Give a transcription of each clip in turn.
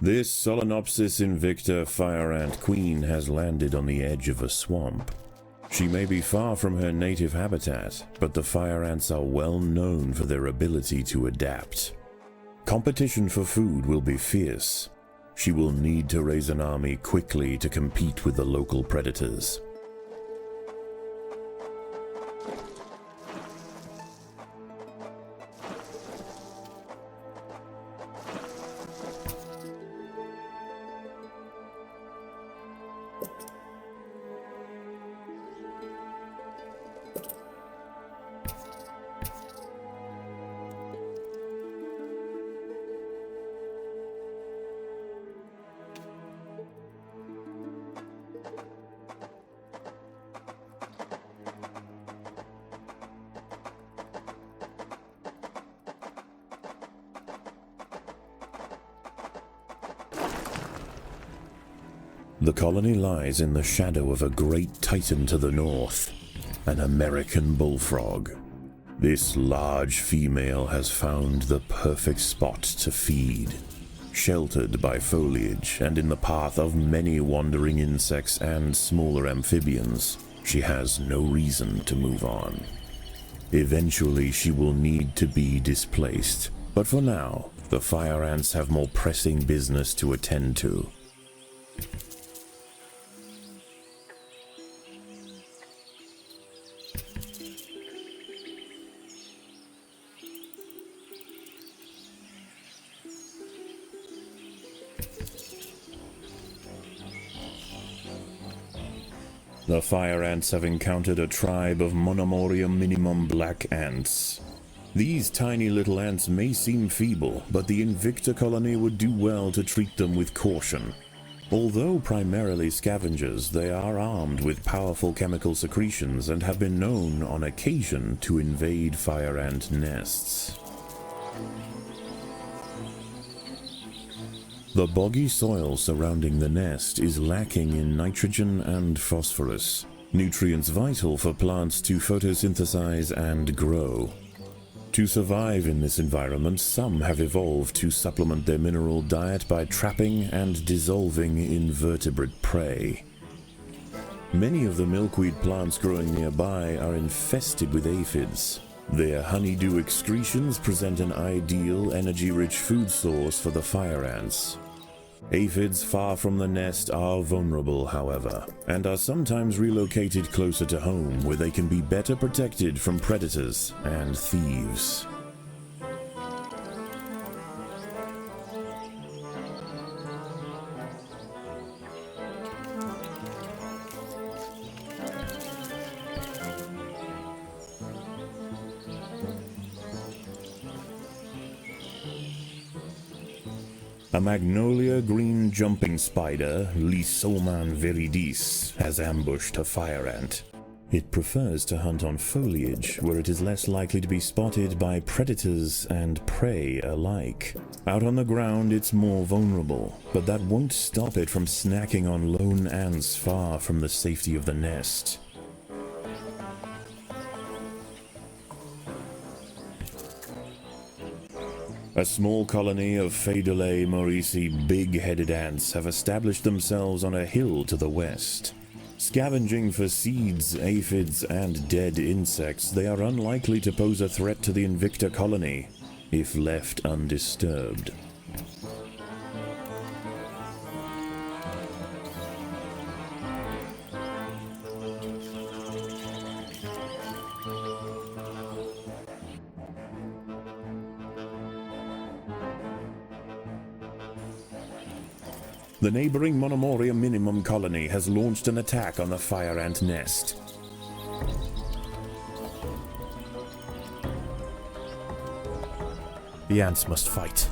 This Solenopsis invicta fire ant queen has landed on the edge of a swamp. She may be far from her native habitat, but the fire ants are well known for their ability to adapt. Competition for food will be fierce. She will need to raise an army quickly to compete with the local predators. The colony lies in the shadow of a great titan to the north, an American bullfrog. This large female has found the perfect spot to feed. Sheltered by foliage and in the path of many wandering insects and smaller amphibians, she has no reason to move on. Eventually she will need to be displaced, but for now, the fire ants have more pressing business to attend to. The fire ants have encountered a tribe of Monomoria minimum black ants. These tiny little ants may seem feeble, but the Invicta colony would do well to treat them with caution. Although primarily scavengers, they are armed with powerful chemical secretions and have been known on occasion to invade fire ant nests. The boggy soil surrounding the nest is lacking in nitrogen and phosphorus, nutrients vital for plants to photosynthesize and grow. To survive in this environment, some have evolved to supplement their mineral diet by trapping and dissolving invertebrate prey. Many of the milkweed plants growing nearby are infested with aphids. Their honeydew excretions present an ideal, energy-rich food source for the fire ants. Aphids far from the nest are vulnerable, however, and are sometimes relocated closer to home where they can be better protected from predators and thieves. A magnolia green jumping spider, Lysoman viridis, has ambushed a fire ant. It prefers to hunt on foliage, where it is less likely to be spotted by predators and prey alike. Out on the ground it's more vulnerable, but that won't stop it from snacking on lone ants far from the safety of the nest. A small colony of Phaedolae maurici big-headed ants have established themselves on a hill to the west. Scavenging for seeds, aphids, and dead insects, they are unlikely to pose a threat to the Invicta colony, if left undisturbed. The neighboring Monomoria minimum colony has launched an attack on the fire ant nest. The ants must fight.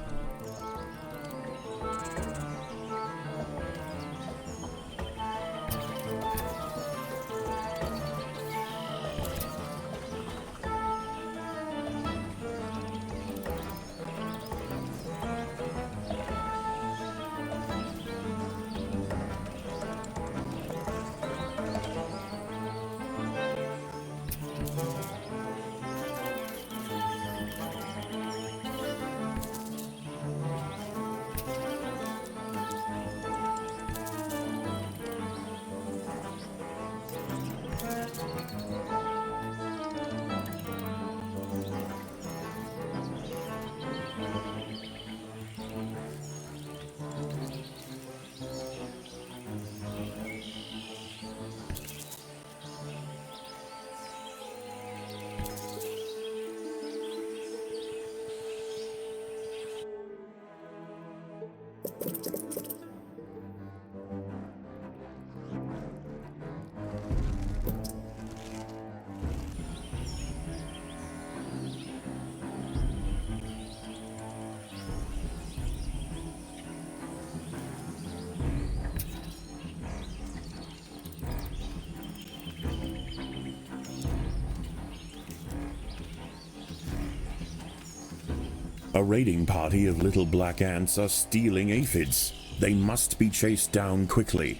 A raiding party of little black ants are stealing aphids. They must be chased down quickly.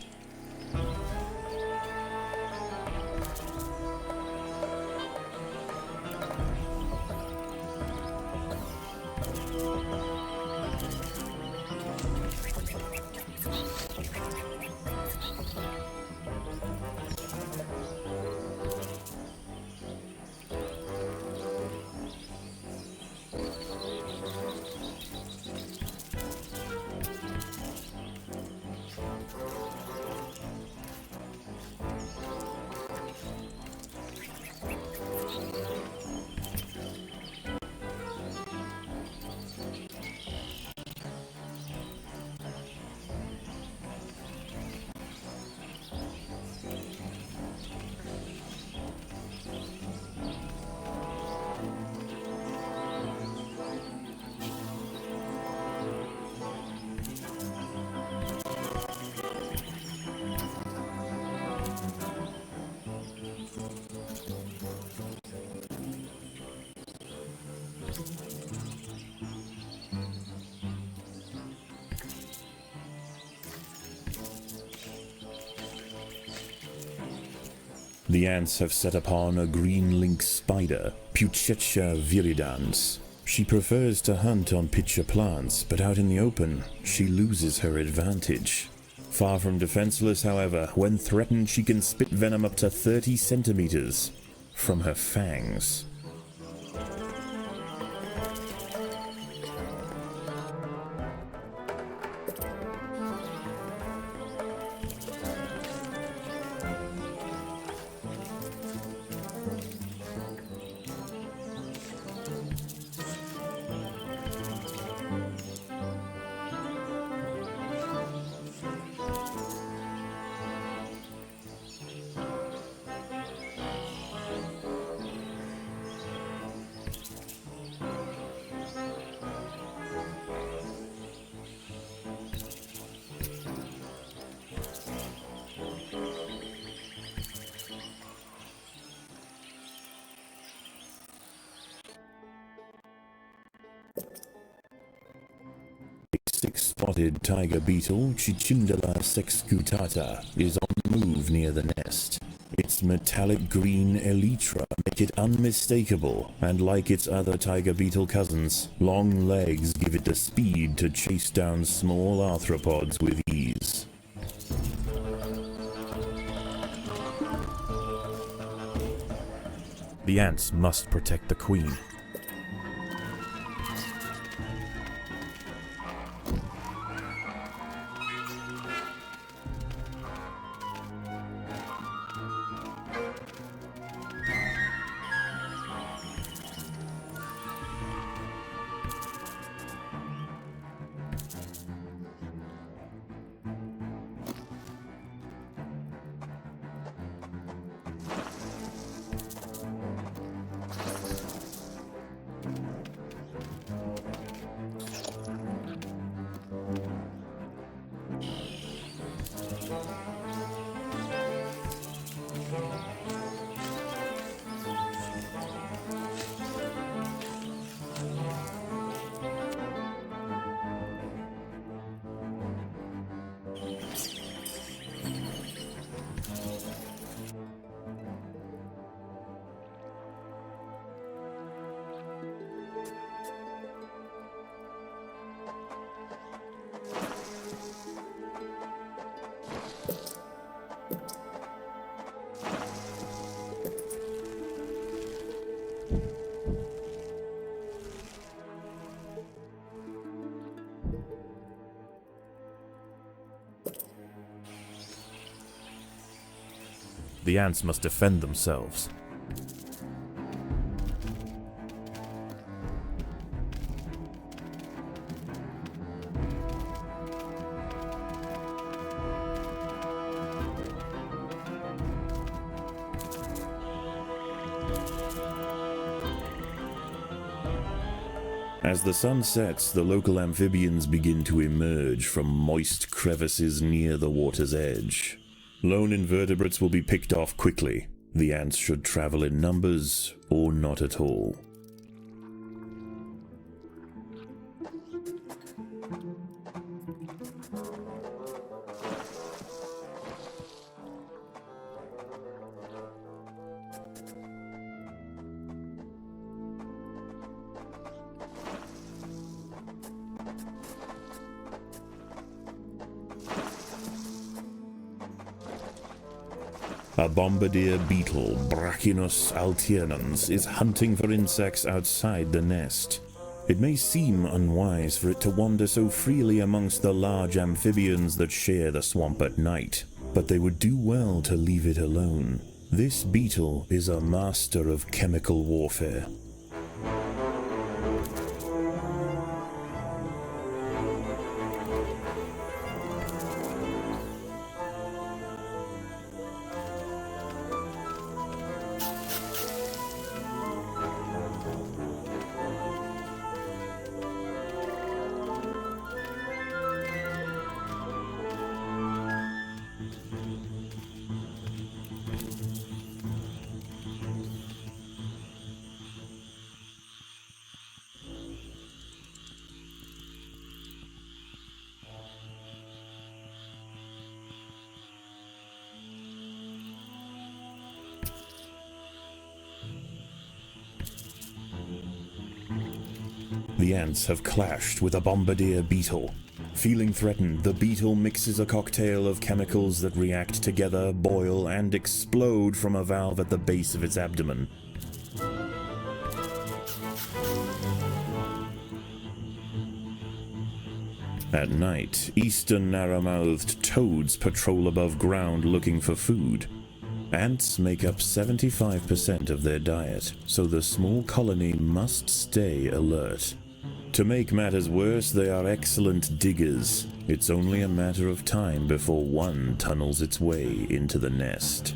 The ants have set upon a green lynx spider, Puchetia viridans. She prefers to hunt on pitcher plants, but out in the open, she loses her advantage. Far from defenseless, however, when threatened she can spit venom up to 30 centimeters from her fangs. Six-spotted tiger beetle, Cichindala sexcutata, is on the move near the nest. Its metallic green elytra make it unmistakable, and like its other tiger beetle cousins, long legs give it the speed to chase down small arthropods with ease. The ants must protect the queen. The ants must defend themselves. As the sun sets, the local amphibians begin to emerge from moist crevices near the water's edge. Lone invertebrates will be picked off quickly. The ants should travel in numbers or not at all. A bombardier beetle, Brachinus alternans, is hunting for insects outside the nest. It may seem unwise for it to wander so freely amongst the large amphibians that share the swamp at night, but they would do well to leave it alone. This beetle is a master of chemical warfare. The ants have clashed with a bombardier beetle. Feeling threatened, the beetle mixes a cocktail of chemicals that react together, boil, and explode from a valve at the base of its abdomen. At night, eastern narrow-mouthed toads patrol above ground looking for food. Ants make up 75% of their diet, so the small colony must stay alert. To make matters worse, they are excellent diggers. It's only a matter of time before one tunnels its way into the nest.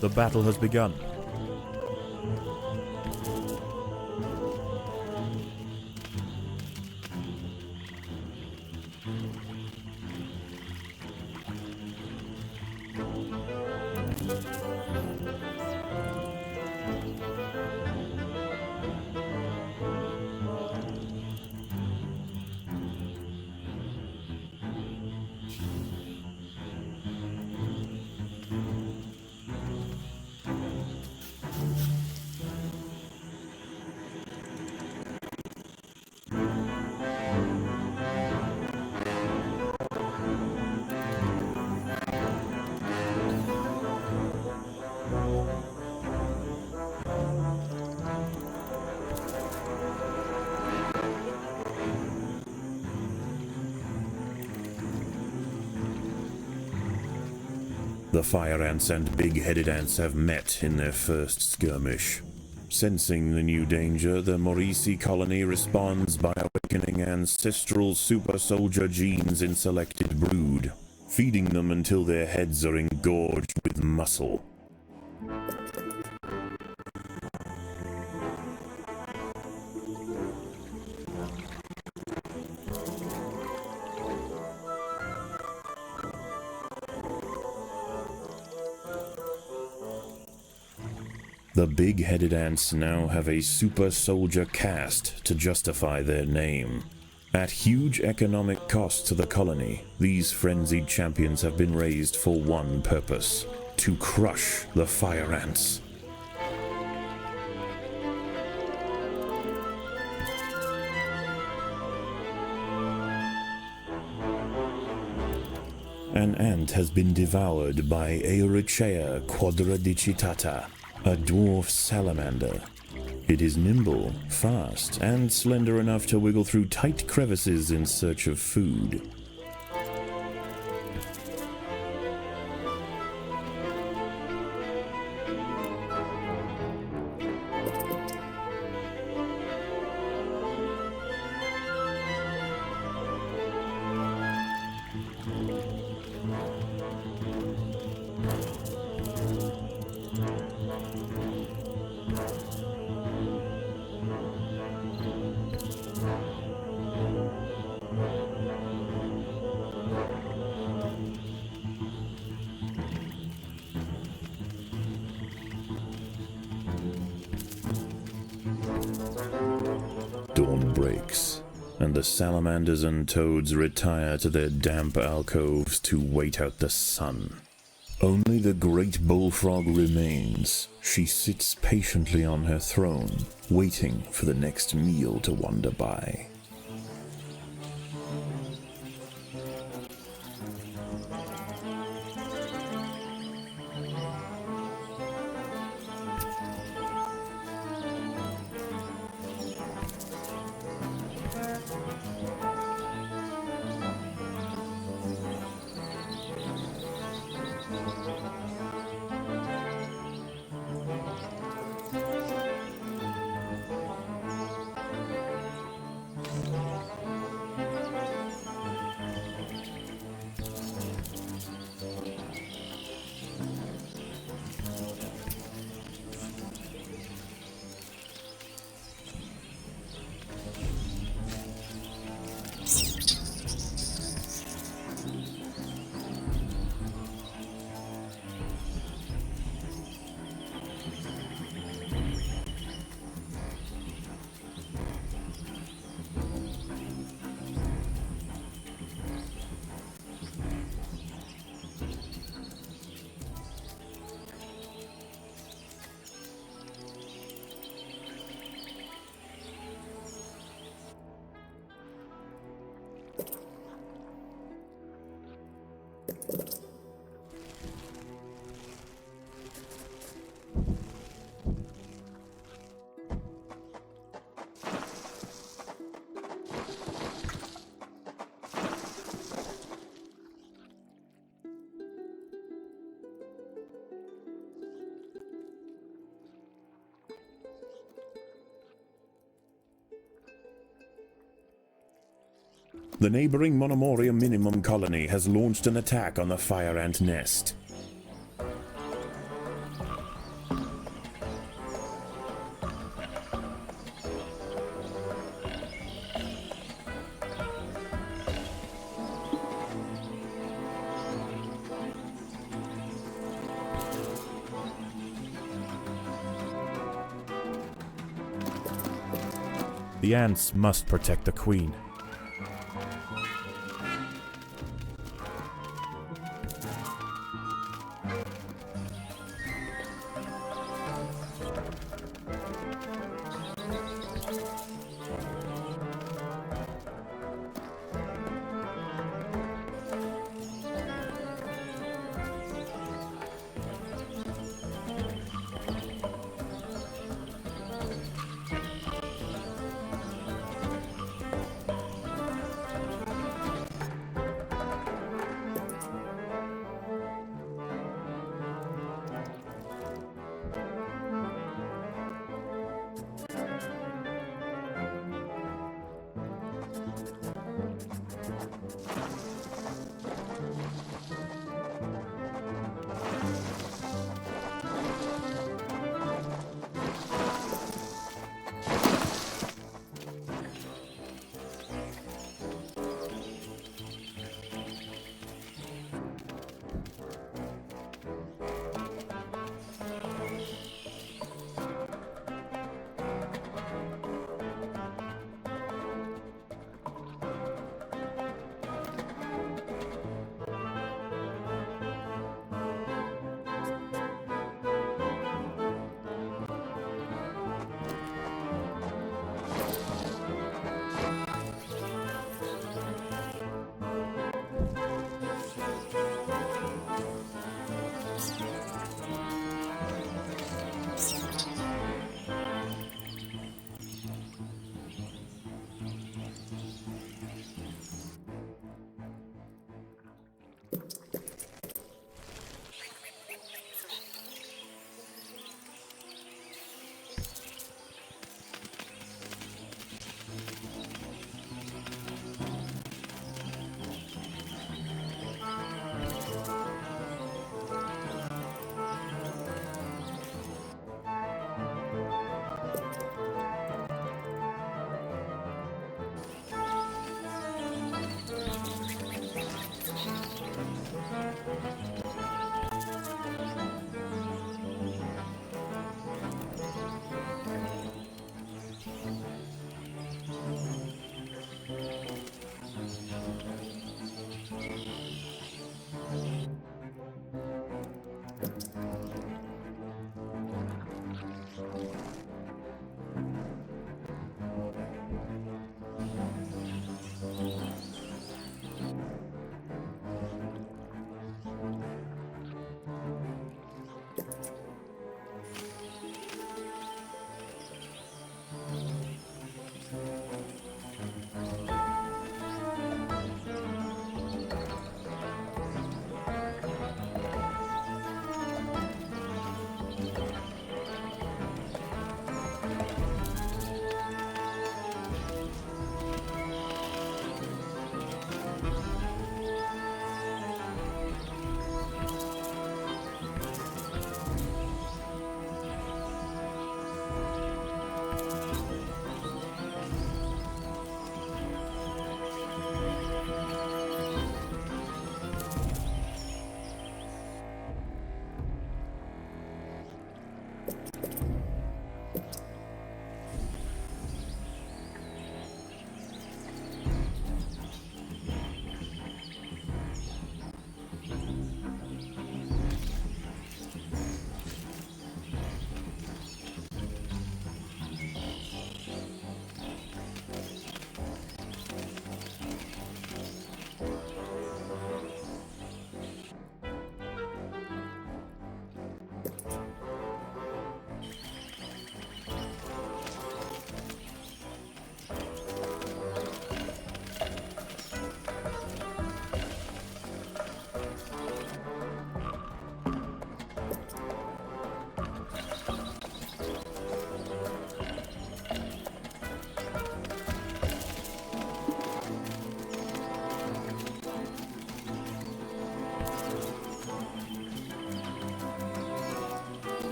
The battle has begun. The fire ants and big-headed ants have met in their first skirmish. Sensing the new danger, the Maurici colony responds by awakening ancestral super soldier genes in selected brood, feeding them until their heads are engorged with muscle. The big-headed ants now have a super soldier caste to justify their name. At huge economic cost to the colony, these frenzied champions have been raised for one purpose: to crush the fire ants. An ant has been devoured by Eurychea quadradicitata, a dwarf salamander. It is nimble, fast, and slender enough to wiggle through tight crevices in search of food. and the salamanders and toads retire to their damp alcoves to wait out the sun. Only the great bullfrog remains. She sits patiently on her throne, waiting for the next meal to wander by. The neighboring Monomoria minimum colony has launched an attack on the fire ant nest. The ants must protect the queen.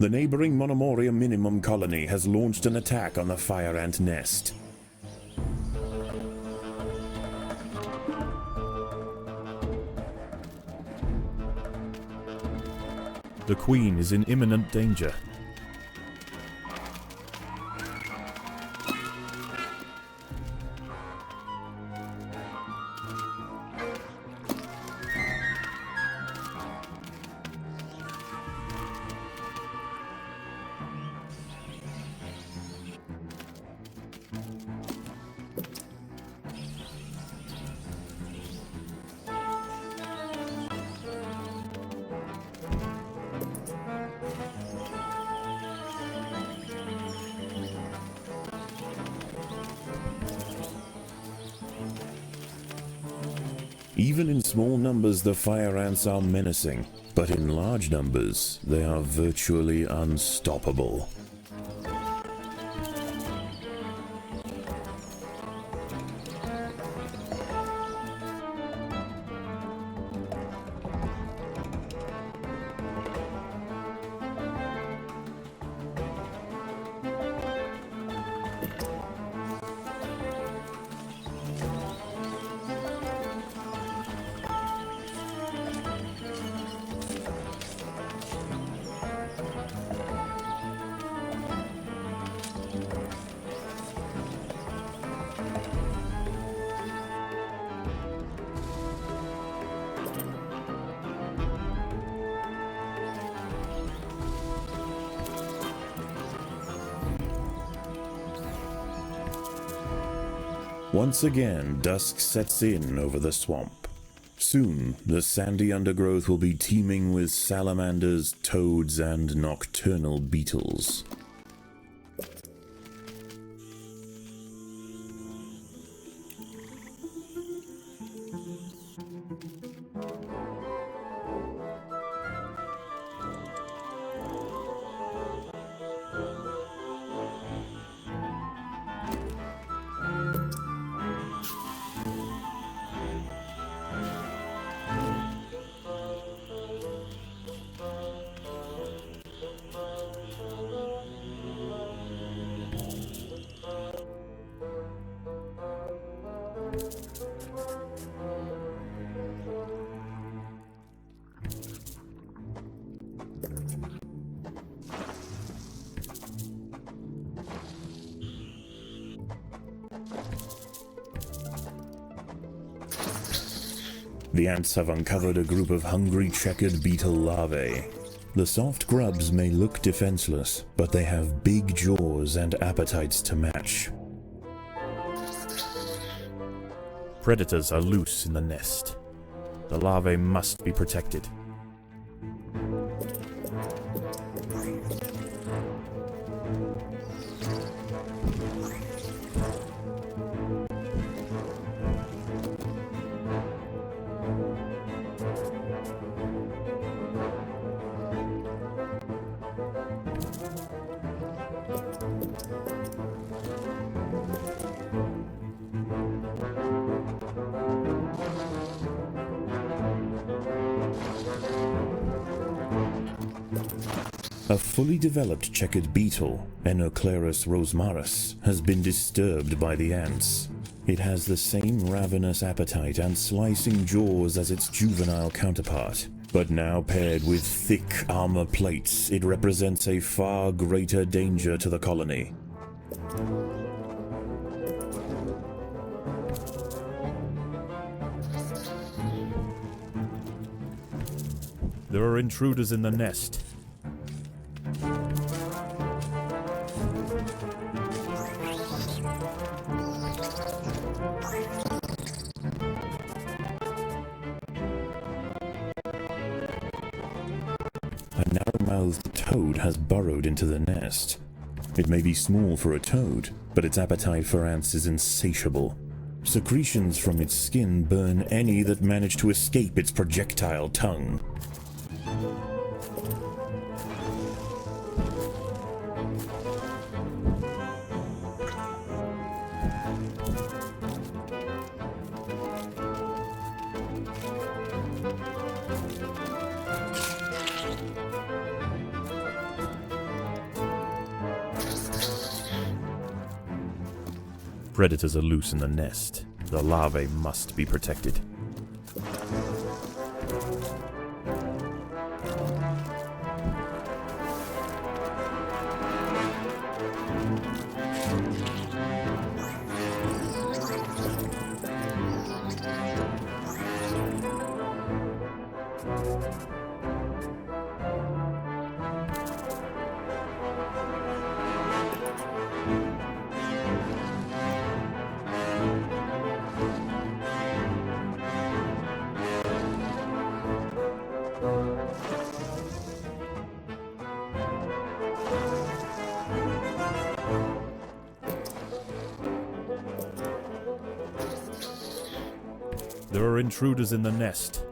The neighboring Monomoria minimum colony has launched an attack on the fire ant nest. The queen is in imminent danger. Even in small numbers, the fire ants are menacing, but in large numbers, they are virtually unstoppable. Once again, dusk sets in over the swamp. Soon, the sandy undergrowth will be teeming with salamanders, toads, and nocturnal beetles. The ants have uncovered a group of hungry checkered beetle larvae. The soft grubs may look defenseless, but they have big jaws and appetites to match. Predators are loose in the nest. The larvae must be protected. A fully developed checkered beetle, Enoclerus rosmarus, has been disturbed by the ants. It has the same ravenous appetite and slicing jaws as its juvenile counterpart, but now paired with thick armor plates, it represents a far greater danger to the colony. There are intruders in the nest. A narrow-mouthed toad has burrowed into the nest. It may be small for a toad, but its appetite for ants is insatiable. Secretions from its skin burn any that manage to escape its projectile tongue. Predators are loose in the nest. The larvae must be protected. There are intruders in the nest.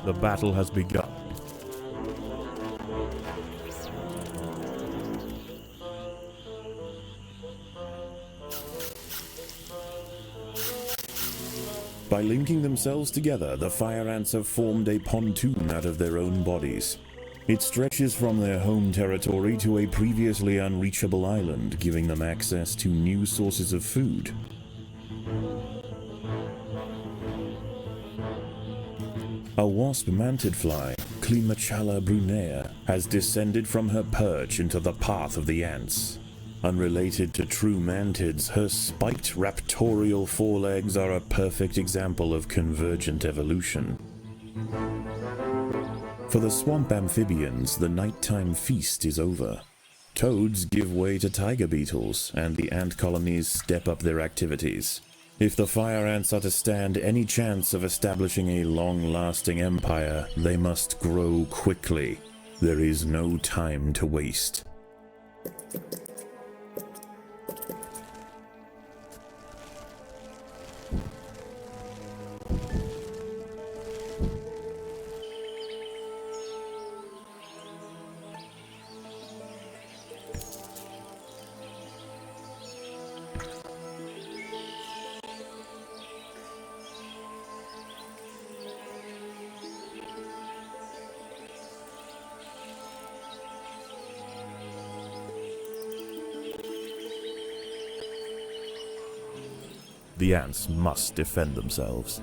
The battle has begun. By linking themselves together, the fire ants have formed a pontoon out of their own bodies. It stretches from their home territory to a previously unreachable island, giving them access to new sources of food. A wasp-manted fly, Climachala brunea, has descended from her perch into the path of the ants. Unrelated to true mantids, her spiked raptorial forelegs are a perfect example of convergent evolution. For the swamp amphibians, the nighttime feast is over. Toads give way to tiger beetles, and the ant colonies step up their activities. If the fire ants are to stand any chance of establishing a long-lasting empire, they must grow quickly. There is no time to waste. The ants must defend themselves.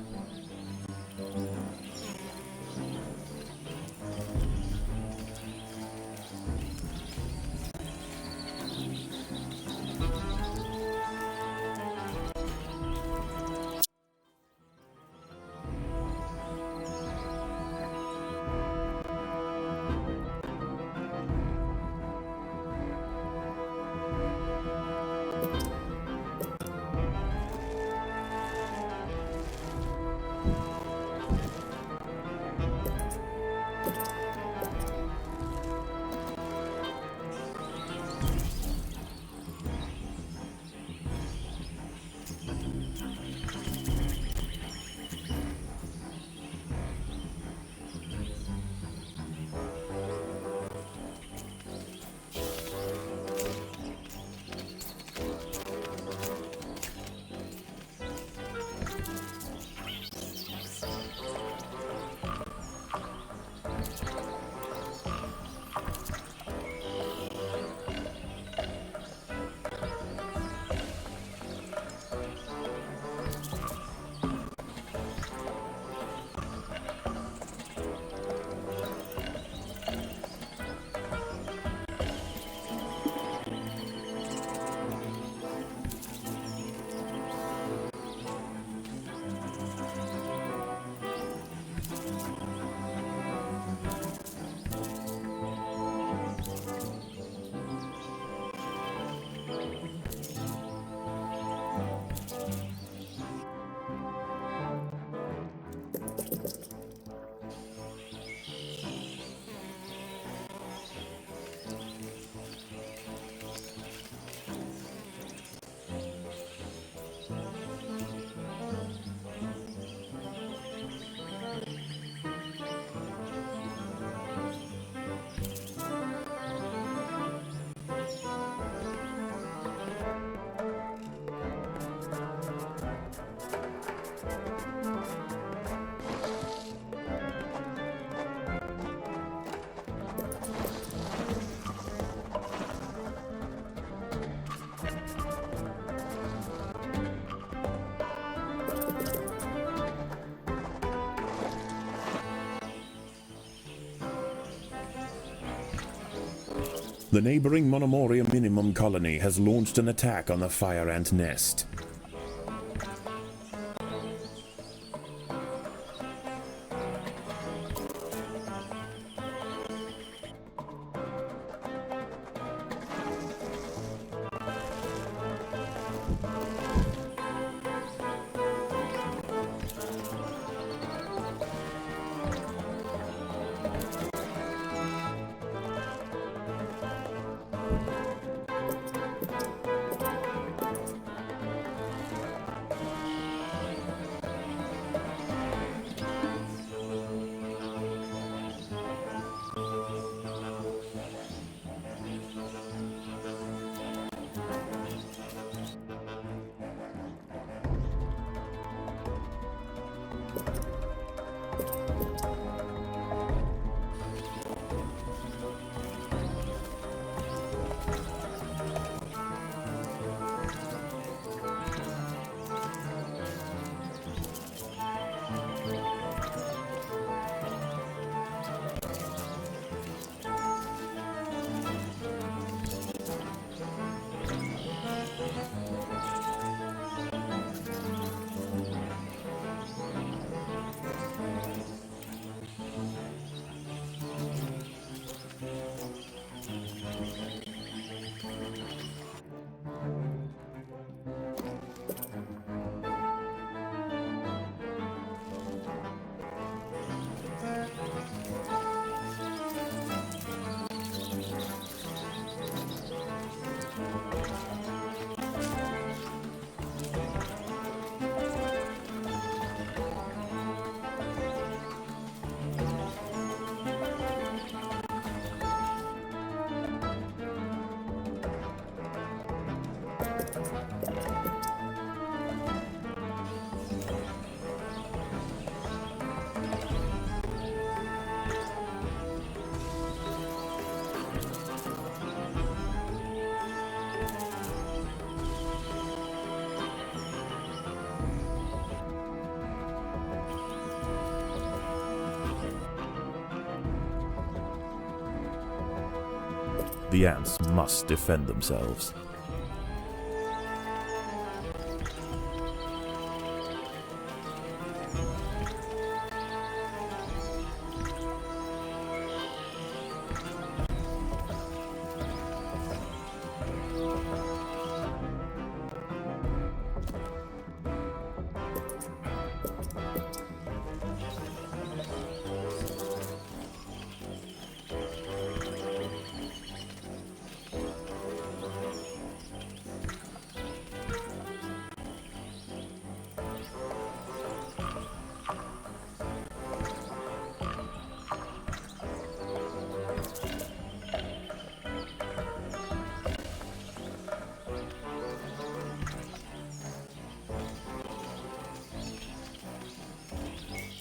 The neighboring Monomoria minimum colony has launched an attack on the fire ant nest. The ants must defend themselves.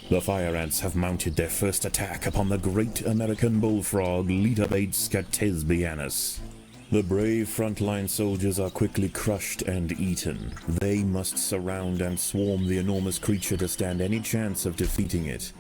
The fire ants have mounted their first attack upon the great American bullfrog Leaderbates scatesbianus. The brave frontline soldiers are quickly crushed and eaten. They must surround and swarm the enormous creature to stand any chance of defeating it.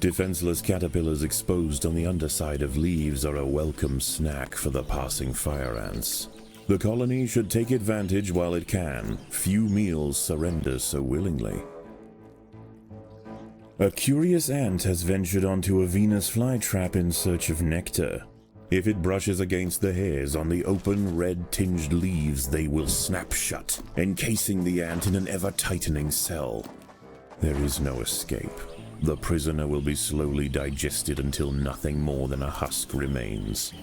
Defenseless caterpillars exposed on the underside of leaves are a welcome snack for the passing fire ants. The colony should take advantage while it can. Few meals surrender so willingly. A curious ant has ventured onto a Venus flytrap in search of nectar. If it brushes against the hairs on the open, red-tinged leaves, they will snap shut, encasing the ant in an ever-tightening cell. There is no escape. The prisoner will be slowly digested until nothing more than a husk remains.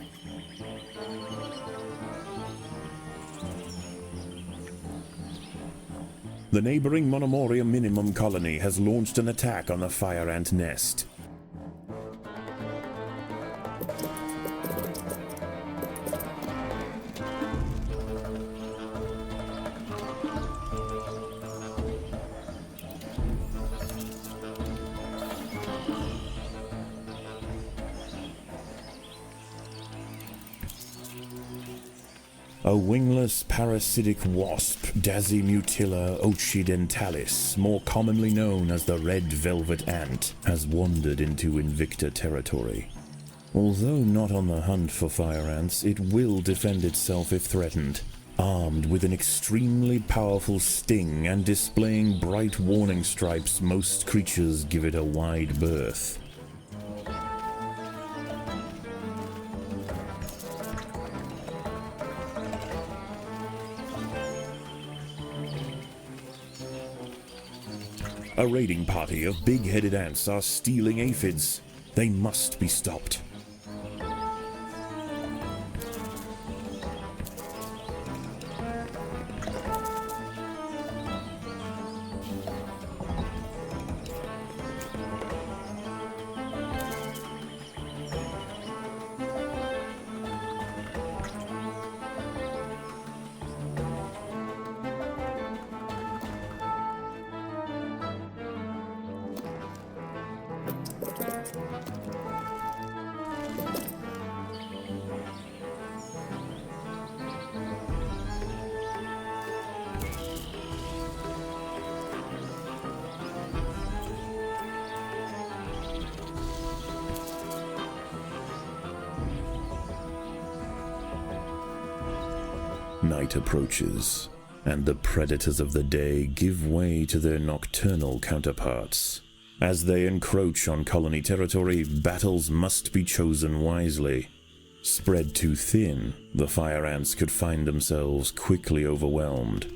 The neighboring Monomoria minimum colony has launched an attack on the fire ant nest. A wingless parasitic wasp, Dasimutilla occidentalis, more commonly known as the red velvet ant, has wandered into Invicta territory. Although not on the hunt for fire ants, it will defend itself if threatened. Armed with an extremely powerful sting and displaying bright warning stripes, most creatures give it a wide berth. A raiding party of big-headed ants are stealing aphids. They must be stopped. Night approaches, and the predators of the day give way to their nocturnal counterparts. As they encroach on colony territory, battles must be chosen wisely. Spread too thin, the fire ants could find themselves quickly overwhelmed.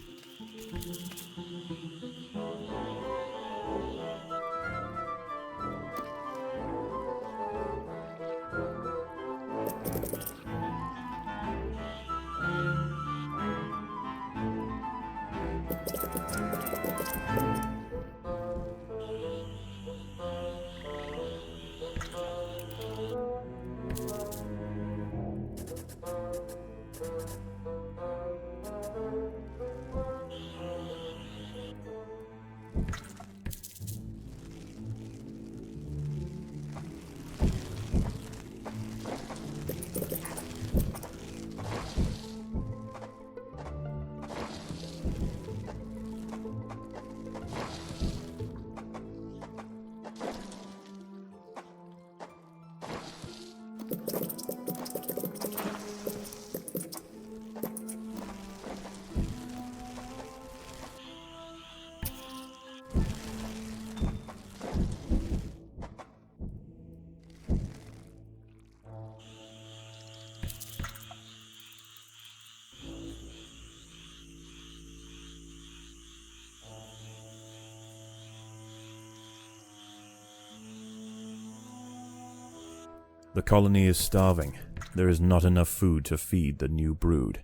The colony is starving. There is not enough food to feed the new brood.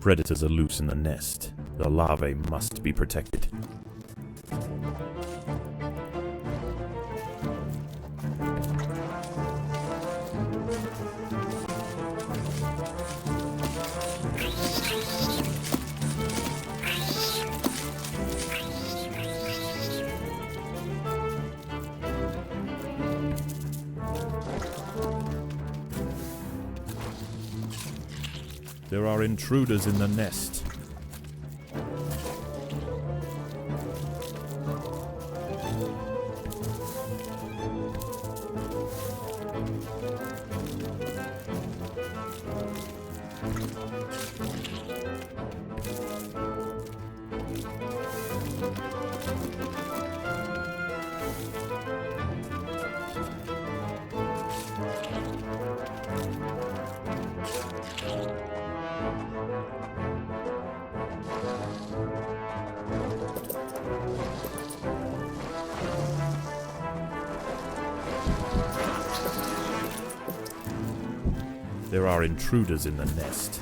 Predators are loose in the nest. The larvae must be protected. There are intruders in the nest. There are intruders in the nest.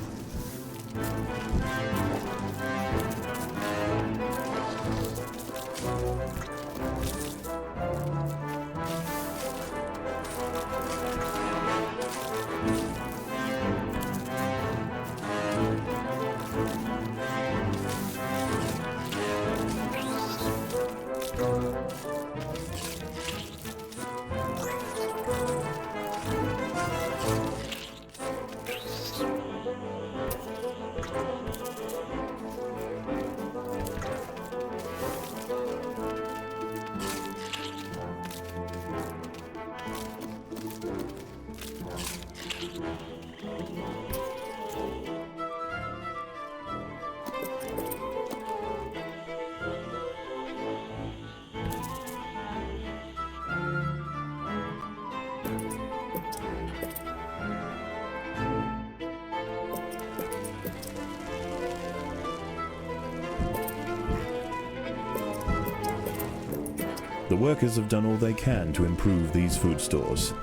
The workers have done all they can to improve these food stores.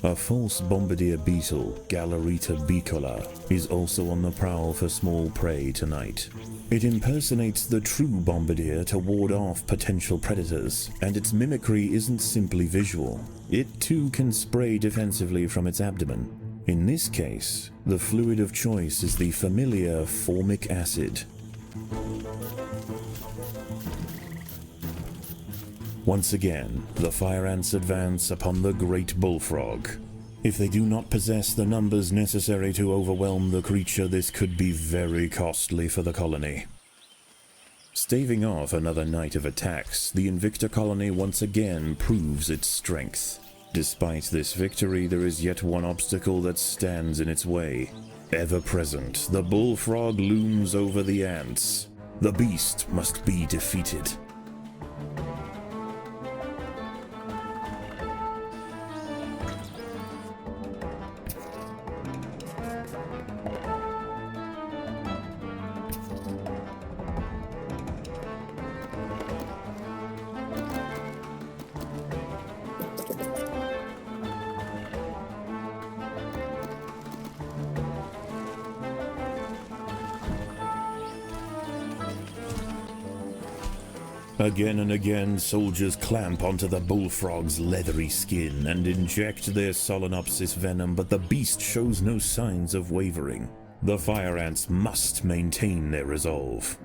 A false bombardier beetle, Galerita bicolor, is also on the prowl for small prey tonight. It impersonates the true bombardier to ward off potential predators, and its mimicry isn't simply visual. It too can spray defensively from its abdomen. In this case, the fluid of choice is the familiar formic acid. Once again, the fire ants advance upon the great bullfrog. If they do not possess the numbers necessary to overwhelm the creature, this could be very costly for the colony. Staving off another night of attacks, the Invicta colony once again proves its strength. Despite this victory, there is yet one obstacle that stands in its way. Ever present, the bullfrog looms over the ants. The beast must be defeated. Again and again, soldiers clamp onto the bullfrog's leathery skin and inject their Solenopsis venom, but the beast shows no signs of wavering. The fire ants must maintain their resolve.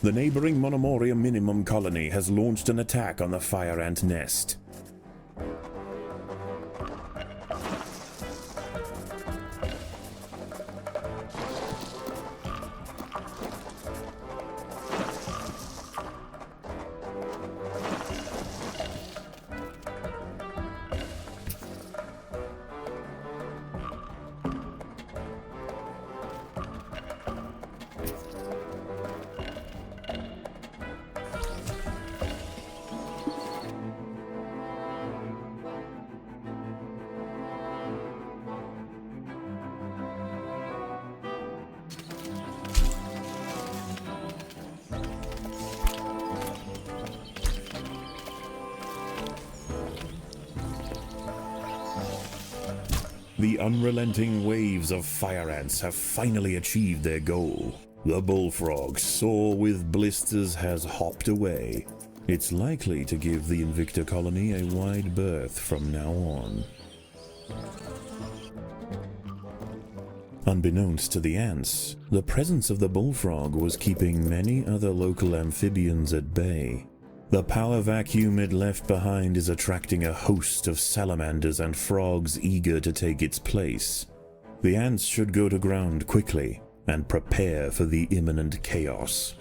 The neighboring Monomoria minimum colony has launched an attack on the fire ant nest. The unrelenting waves of fire ants have finally achieved their goal. The bullfrog, sore with blisters, has hopped away. It's likely to give the Invicta colony a wide berth from now on. Unbeknownst to the ants, the presence of the bullfrog was keeping many other local amphibians at bay. The power vacuum it left behind is attracting a host of salamanders and frogs eager to take its place. The ants should go to ground quickly and prepare for the imminent chaos.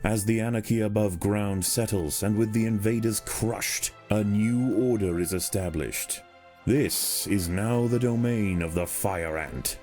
As the anarchy above ground settles and with the invaders crushed, a new order is established. This is now the domain of the fire ant.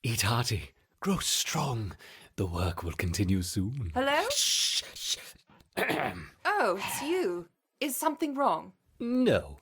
Eat hearty, grow strong. The work will continue soon. Hello? Shh, shh. Oh, it's you. Is something wrong? No,